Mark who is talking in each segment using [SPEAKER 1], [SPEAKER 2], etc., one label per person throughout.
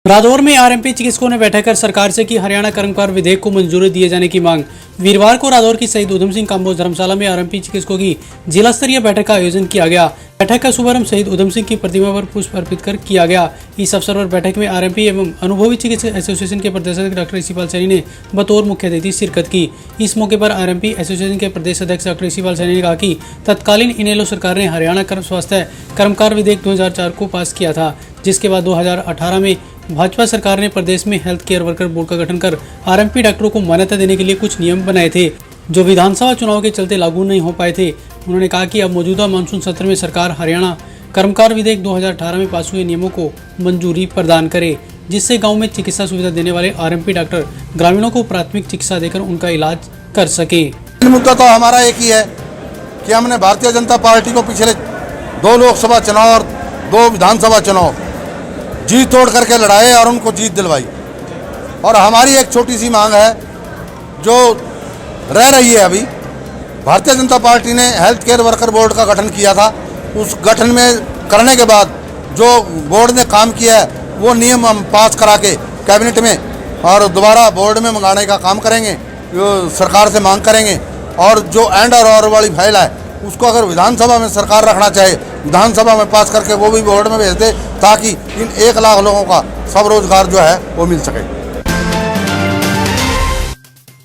[SPEAKER 1] रादौर में आरएमपी चिकित्सकों ने बैठक कर सरकार से की हरियाणा कर्मकार विधेयक को मंजूरी दिए जाने की मांग। वीरवार को रादौर की शहीद उधम सिंह काम्बोज धर्मशाला में आरएमपी चिकित्सकों की जिला स्तरीय बैठक का आयोजन किया गया। बैठक का शुभारंभ शहीद उधम सिंह की प्रतिमा पर पुष्प अर्पित कर किया गया। इस अवसर पर बैठक में आरएमपी एवं अनुभवी चिकित्सक एसोसिएशन के प्रदेश अध्यक्ष डॉक्टर ऋषिपाल सैनी ने बतौर मुख्य अतिथि शिरकत की। इस मौके पर आरएमपी एसोसिएशन के प्रदेश अध्यक्ष डॉक्टर ऋषिपाल सैनी ने कहा कि तत्कालीन इनेलो सरकार ने हरियाणा कर्म स्वास्थ्य कर्मकार विधेयक 2004 को पास किया था, जिसके बाद 2018 में भाजपा सरकार ने प्रदेश में हेल्थ केयर वर्कर बोर्ड का गठन कर आरएमपी डॉक्टरों को मान्यता देने के लिए कुछ नियम बनाए थे, जो विधानसभा चुनाव के चलते लागू नहीं हो पाए थे। उन्होंने कहा कि अब मौजूदा मानसून सत्र में सरकार हरियाणा कर्मकार विधेयक 2018 में पास हुए नियमों को मंजूरी प्रदान करे, जिससे गांव में चिकित्सा सुविधा देने वाले आरएमपी डॉक्टर ग्रामीणों को प्राथमिक चिकित्सा देकर उनका इलाज कर सके।
[SPEAKER 2] मुद्दा तो हमारा एक ही है कि हमने भारतीय जनता पार्टी को पिछले 2 लोकसभा चुनाव और 2 विधानसभा चुनाव जीत तोड़ करके लड़ाए और उनको जीत दिलवाई। और हमारी एक छोटी सी मांग है जो रह रही है अभी। भारतीय जनता पार्टी ने हेल्थ केयर वर्कर बोर्ड का गठन किया था। उस गठन में करने के बाद जो बोर्ड ने काम किया है वो नियम हम पास करा के कैबिनेट में और दोबारा बोर्ड में मंगाने का काम करेंगे, सरकार से मांग करेंगे। और जो एंड और वाली फाइल है उसको अगर विधानसभा में सरकार रखना चाहे, विधानसभा में पास करके वो भी बोर्ड में भेज दे, ताकि इन 1 लाख लोगों का सब रोजगार जो है वो मिल सके।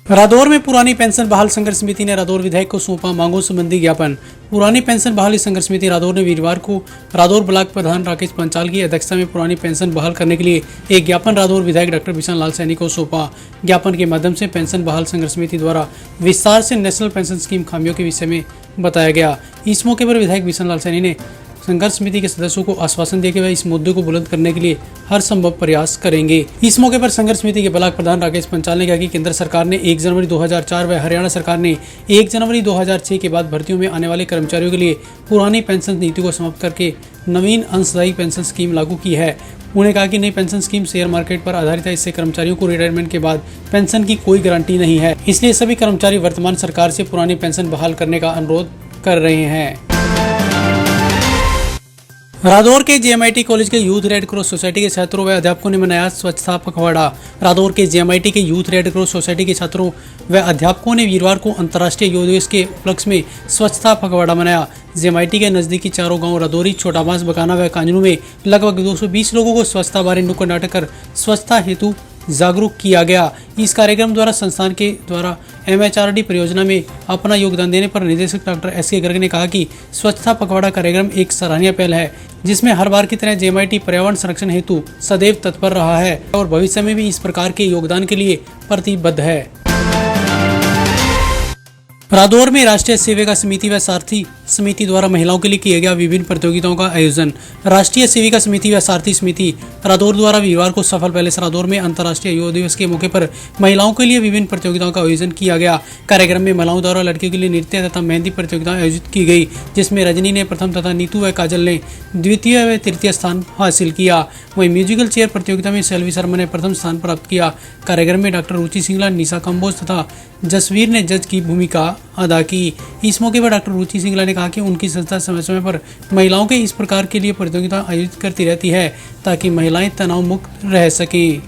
[SPEAKER 1] रादौर में पुरानी पेंशन बहाल संघर्ष समिति ने रादौर विधायक को सौंपा मांगों संबंधी ज्ञापन। पुरानी पेंशन बहाली संघर्ष समिति रादौर ने वीरवार को रादौर ब्लॉक प्रधान राकेश पंचाल की अध्यक्षता में पुरानी पेंशन बहाल करने के लिए एक ज्ञापन रादौर विधायक डॉक्टर बिशन लाल सैनी को सौंपा। ज्ञापन के माध्यम से पेंशन बहाल संघर्ष समिति द्वारा विस्तार से नेशनल पेंशन स्कीम खामियों के विषय में बताया गया। इस मौके पर विधायक बिशन लाल सैनी ने संघर्ष समिति के सदस्यों को आश्वासन दिया कि वह इस मुद्दे को बुलंद करने के लिए हर संभव प्रयास करेंगे। इस मौके पर संघर्ष समिति के ब्लॉक प्रधान राकेश पंचाल ने कहा कि केंद्र सरकार ने 1 जनवरी 2004 व हरियाणा सरकार ने 1 जनवरी 2006 के बाद भर्तियों में आने वाले कर्मचारियों के लिए पुरानी पेंशन नीति को समाप्त करके नवीन अंशदायी पेंशन स्कीम लागू की है। उन्होंने कहा कि नई पेंशन स्कीम शेयर मार्केट पर आधारित है, इससे कर्मचारियों को रिटायरमेंट के बाद पेंशन की कोई गारंटी नहीं है। इसलिए सभी कर्मचारी वर्तमान सरकार से पुरानी पेंशन बहाल करने का अनुरोध कर रहे हैं। रादौर के जेएमआईटी कॉलेज के यूथ रेड क्रॉस सोसाइटी के छात्रों व अध्यापकों ने मनाया स्वच्छता पखवाड़ा। रादौर के जेएमआईटी के यूथ रेड क्रॉस सोसाइटी के छात्रों व अध्यापकों ने वीरवार को अंतर्राष्ट्रीय योग दिवस के उपलक्ष्य में स्वच्छता पखवाड़ा मनाया। जेएमआईटी के नजदीकी चारों गांव रादौरी, छोटा बांस, बकाना व कांजरू में लगभग 220 लोगों को स्वच्छता बारे नुक्कड़ नाटक कर स्वच्छता हेतु जागरूक किया गया। इस कार्यक्रम द्वारा संस्थान के द्वारा एमएचआरडी परियोजना में अपना योगदान देने पर निदेशक डॉक्टर एसके गर्ग ने कहा कि स्वच्छता पखवाड़ा कार्यक्रम एक सराहनीय पहल है, जिसमें हर बार की तरह जेएमआईटी पर्यावरण संरक्षण हेतु सदैव तत्पर रहा है और भविष्य में भी इस प्रकार के योगदान के लिए प्रतिबद्ध है। रादौर में राष्ट्रीय सेविका समिति व सारथी समिति द्वारा महिलाओं के लिए किया गया विभिन्न प्रतियोगिताओं का आयोजन। राष्ट्रीय सेविका समिति व सारथी समिति रादौर द्वारा वीरवार को सफल पैलेस रादौर में अंतर्राष्ट्रीय योग दिवस के मौके पर महिलाओं के लिए विभिन्न प्रतियोगिताओं का आयोजन किया गया। कार्यक्रम में महिलाओं द्वारा लड़कियों के लिए नृत्य तथा मेहंदी प्रतियोगिता आयोजित की गई, जिसमें रजनी ने प्रथम तथा नीतू व काजल ने द्वितीय व तृतीय स्थान हासिल किया। वहीं म्यूजिकल चेयर प्रतियोगिता में सेल्वी शर्मा ने प्रथम स्थान प्राप्त किया। कार्यक्रम में डॉक्टर रुचि सिंगला, निशा कंबोज तथा जसवीर ने जज की भूमिका अदा की। इस मौके पर डॉक्टर रुचि सिंगला ने कहा कि उनकी संस्था समय समय पर महिलाओं के इस प्रकार के लिए प्रतियोगिता आयोजित करती रहती है, ताकि महिलाएं तनाव मुक्त रह सकें।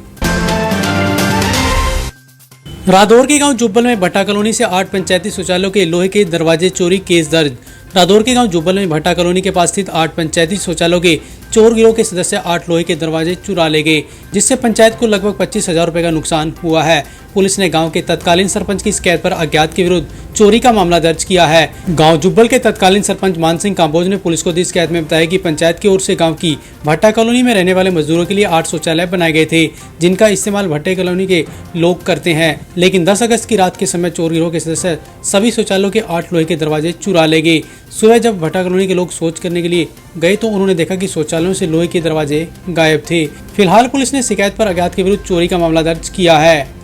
[SPEAKER 1] रादौर के गांव जुब्बल में भट्टा कॉलोनी से 8 पंचायती शौचालयों के लोहे के दरवाजे चोरी केस दर्ज। रादौर के गांव जुब्बल में भट्टा कॉलोनी के पास स्थित 8 पंचायती शौचालयों के चोर गिरोह के सदस्य 8 लोहे के दरवाजे चुरा ले गए, जिससे पंचायत को लगभग 25,000 रुपए का नुकसान हुआ है। पुलिस ने गांव के तत्कालीन सरपंच की शिकायत पर अज्ञात के विरुद्ध चोरी का मामला दर्ज किया है। गांव जुब्बल के तत्कालीन सरपंच मान सिंह काम्बोज ने पुलिस को दी शिकायत में बताया कि पंचायत की ओर से गांव की भट्टा कॉलोनी में रहने वाले मजदूरों के लिए 8 शौचालय बनाए गए थे, जिनका इस्तेमाल भट्टे कॉलोनी के लोग करते हैं। लेकिन 10 अगस्त की रात के समय चोर गिरोह के सदस्य सभी शौचालयों के 8 लोहे के दरवाजे चुरा ले गए। सुबह जब भट्टा कॉलोनी के लोग शौच करने के लिए गए तो उन्होंने देखा कि शौचालयों से लोहे के दरवाजे गायब थे। फिलहाल पुलिस ने शिकायत पर अज्ञात के विरुद्ध चोरी का मामला दर्ज किया है।